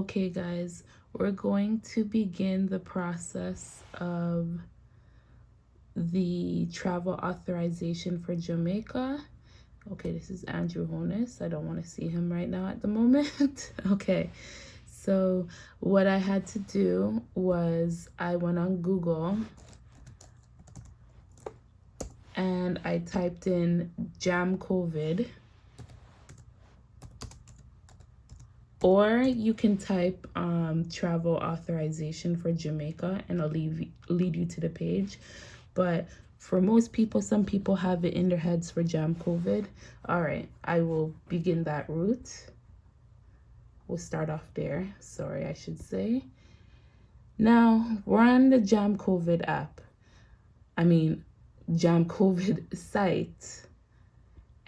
Okay, guys, we're going to begin the process of the travel authorization for Jamaica. Okay, this is Andrew Honus. I don't want to see him right now at the moment. Okay, so what I had to do was I went on Google and I typed in Jam COVID. Or you can type travel authorization for Jamaica and it'll lead you to the page. But for most people, some people have it in their heads for Jam COVID. All right, I will begin that route. We'll start off there. Sorry, I should say. Now, we're on the Jam COVID app. I mean, Jam COVID site.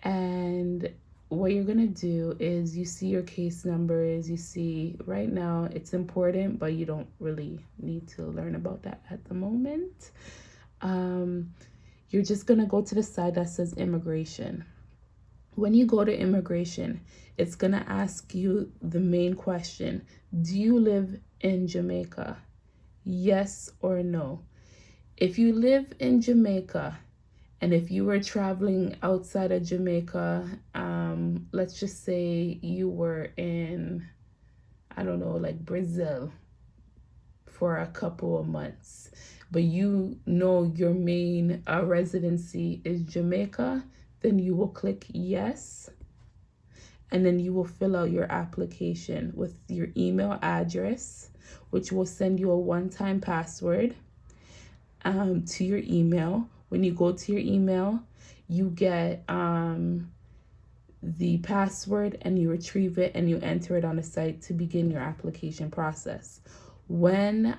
And what you're gonna do is you see your case numbers, you see right now it's important, but you don't really need to learn about that at the moment. You're just gonna go to the side that says immigration. When you go to immigration, it's gonna ask you the main question: do you live in Jamaica? Yes or no. If you live in Jamaica, and if you were traveling outside of Jamaica, let's just say you were in, I don't know, like Brazil for a couple of months, but you know your main residency is Jamaica, then you will click yes. And then you will fill out your application with your email address, which will send you a one-time password to your email. When you go to your email, you get the password and you retrieve it and you enter it on the site to begin your application process. When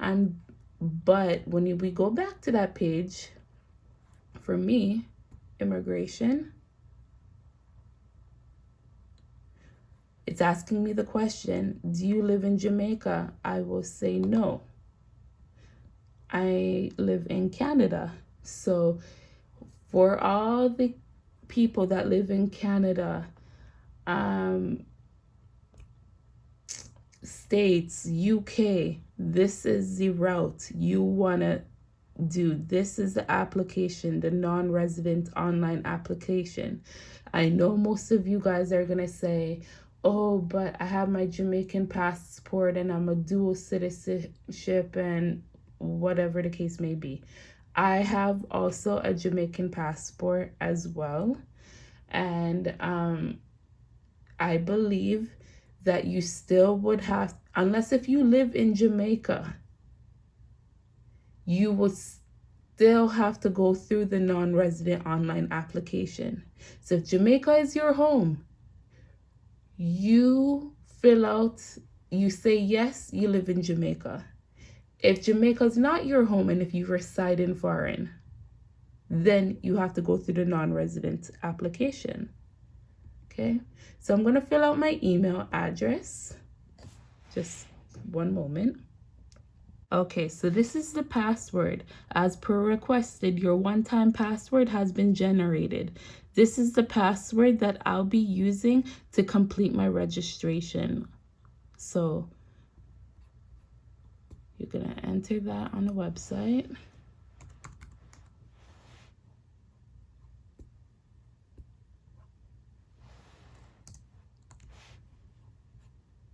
we go back to that page, for me, immigration, it's asking me the question, do you live in Jamaica? I will say no. I live in Canada. So for all the people that live in Canada, States, UK, this is the route you want to do. This is the application, the non-resident online application. I know most of you guys are going to say, oh, but I have my Jamaican passport and I'm a dual citizenship and whatever the case may be. I have also a Jamaican passport as well. And I believe that you still would have, unless if you live in Jamaica, you would still have to go through the non-resident online application. So if Jamaica is your home, you fill out, you say yes, you live in Jamaica. If Jamaica is not your home and if you reside in foreign, then you have to go through the non-resident application. Okay, so I'm going to fill out my email address. Just one moment. Okay, so this is the password. As per requested, your one-time password has been generated. This is the password that I'll be using to complete my registration. So you're going to enter that on the website.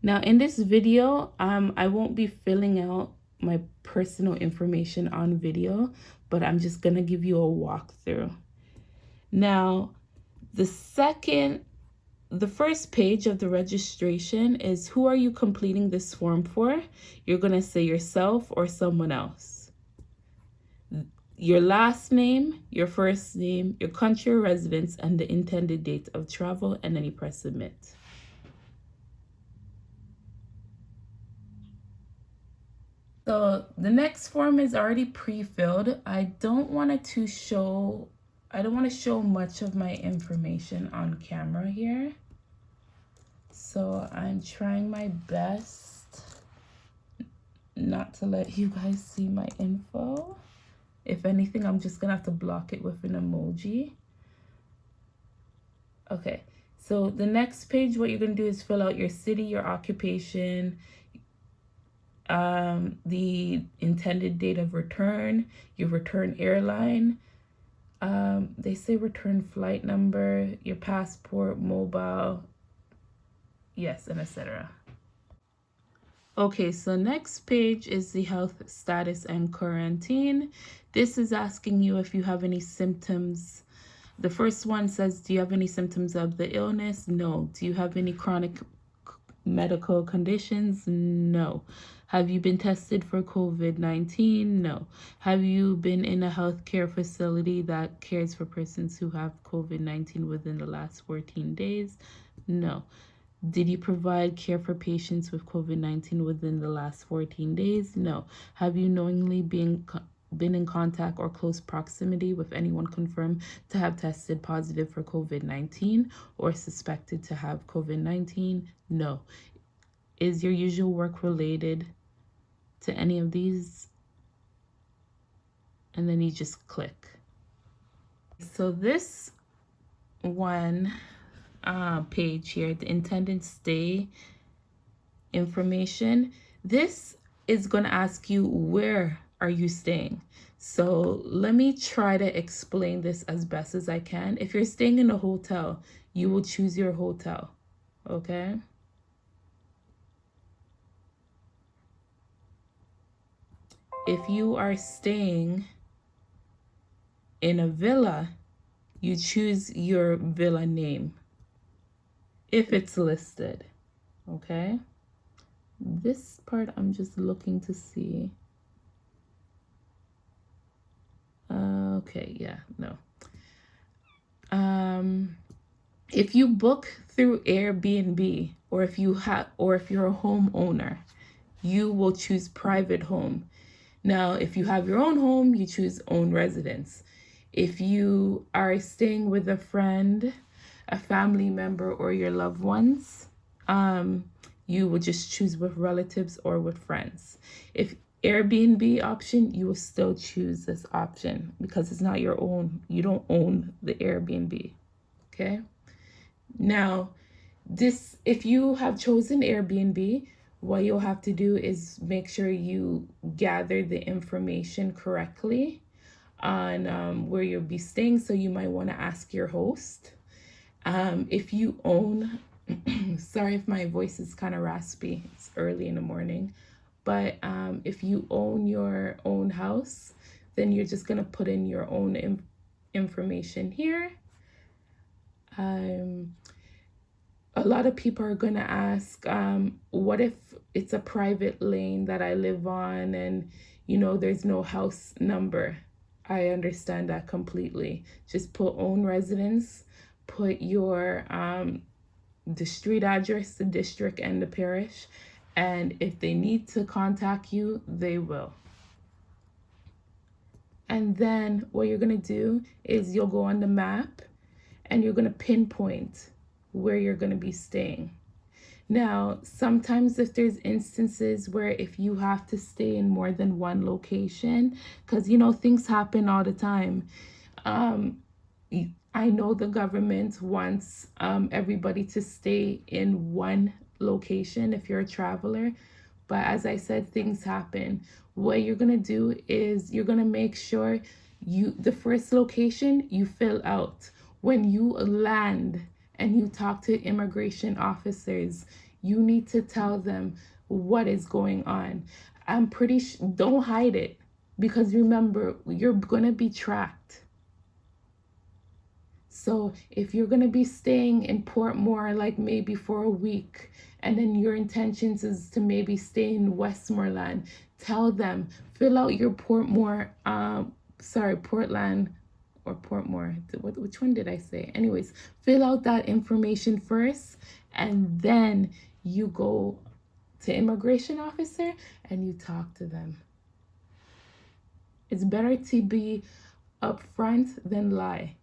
Now in this video, I won't be filling out my personal information on video, but I'm just gonna give you a walkthrough. Now, the first page of the registration is who are you completing this form for? You're gonna say yourself or someone else. Your last name, your first name, your country of residence, and the intended date of travel, and then you press submit. So the next form is already pre-filled. I don't want to show much of my information on camera here. So I'm trying my best not to let you guys see my info. If anything, I'm just gonna have to block it with an emoji. Okay, so the next page, what you're gonna do is fill out your city, your occupation, the intended date of return, your return airline, they say return flight number, your passport, mobile, yes, and etc. Okay, so next page is the health status and quarantine. This is asking you if you have any symptoms. The first one says, do you have any symptoms of the illness? No. Do you have any chronic medical conditions? No. Have you been tested for COVID-19? No. Have you been in a healthcare facility that cares for persons who have COVID-19 within the last 14 days? No. Did you provide care for patients with COVID-19 within the last 14 days? No. Have you knowingly been in contact or close proximity with anyone confirmed to have tested positive for COVID-19 or suspected to have COVID-19? No. Is your usual work related to any of these? And then you just click. So this one page here, the intended stay information, this is going to ask you, where are you staying? So let me try to explain this as best as I can. If you're staying in a hotel, you will choose your hotel, okay? If you are staying in a villa, you choose your villa name if it's listed, okay? This part I'm just looking to see. Okay, yeah, no. If you book through Airbnb, or if you're a homeowner, you will choose private home. Now, if you have your own home, you choose own residence. If you are staying with a friend, a family member, or your loved ones, you will just choose with relatives or with friends. If Airbnb option, you will still choose this option because it's not your own. You don't own the Airbnb, okay? Now, if you have chosen Airbnb, what you'll have to do is make sure you gather the information correctly on where you'll be staying. So you might want to ask your host. If you own, sorry if my voice is kind of raspy, it's early in the morning, but if you own your own house, then you're just going to put in your own information here. A lot of people are going to ask, what if it's a private lane that I live on and, there's no house number? I understand that completely. Just put own residence, put your the street address, the district, and the parish. And if they need to contact you, they will. And then what you're going to do is you'll go on the map and you're going to pinpoint where you're going to be staying. Now, sometimes if there's instances where if you have to stay in more than one location, because, things happen all the time. I know the government wants everybody to stay in one location if you're a traveler. But as I said, things happen. What you're going to do is you're going to make sure the first location you fill out. When you land and you talk to immigration officers, you need to tell them what is going on. I'm pretty sure, don't hide it, because remember, you're going to be tracked. So if you're going to be staying in Portmore, like maybe for a week, and then your intentions is to maybe stay in Westmoreland, tell them, fill out your Portland or Portmore. Which one did I say? Anyways, fill out that information first, and then you go to immigration officer and you talk to them. It's better to be upfront than lie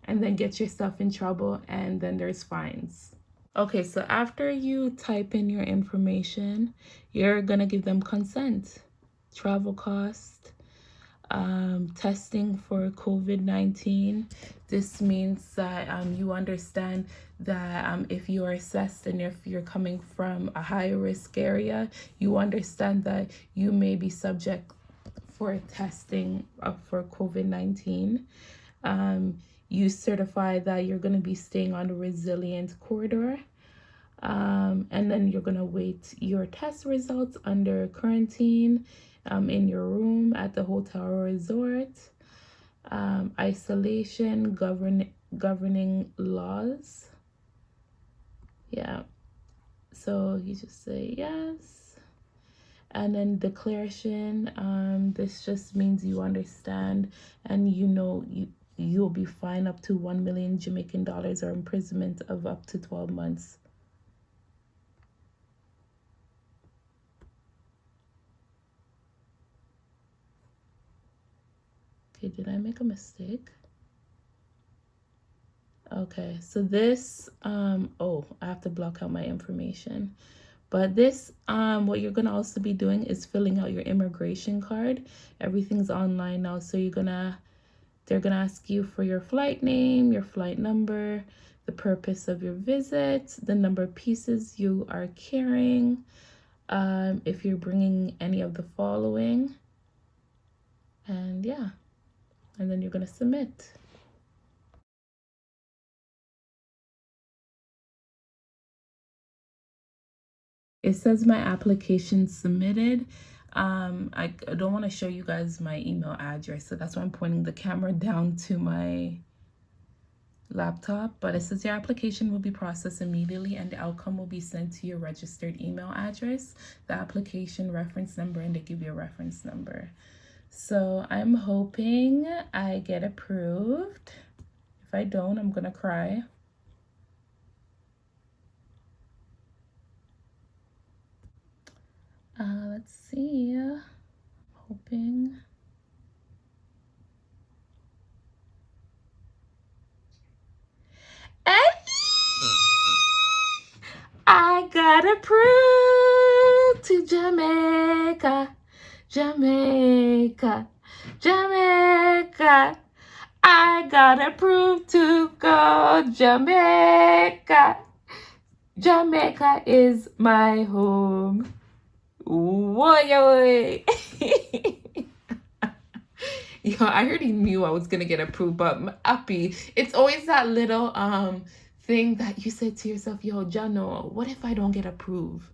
and then get yourself in trouble, and then there's fines. Okay, so after you type in your information, you're gonna give them consent, travel cost, testing for COVID-19. This means that you understand that if you are assessed and if you're coming from a high risk area, you understand that you may be subject for testing for COVID-19. You certify that you're going to be staying on a resilient corridor. And then you're going to wait your test results under quarantine in your room at the hotel or resort. Isolation, governing laws. Yeah. So you just say yes. And then declaration. This just means you understand and you know you'll be fined up to 1 million Jamaican dollars or imprisonment of up to 12 months. Okay, did I make a mistake? Okay, so this, oh, I have to block out my information. But this, what you're gonna also be doing is filling out your immigration card. Everything's online now, so they're gonna ask you for your flight name, your flight number, the purpose of your visit, the number of pieces you are carrying, if you're bringing any of the following, and yeah, and then you're gonna submit. It says my application submitted. I don't want to show you guys my email address, so that's why I'm pointing the camera down to my laptop. But it says your application will be processed immediately and the outcome will be sent to your registered email address, the application reference number, and they give you a reference number. So I'm hoping I get approved. If I don't, I'm gonna cry. Let's see. I'm hoping. I got approved to Jamaica, Jamaica, Jamaica. I got approved to go Jamaica. Jamaica is my home. Whoa, Yo, I already knew I was gonna get approved, but I'm happy. It's always that little thing that you said to yourself, yo, Jano, what if I don't get approved?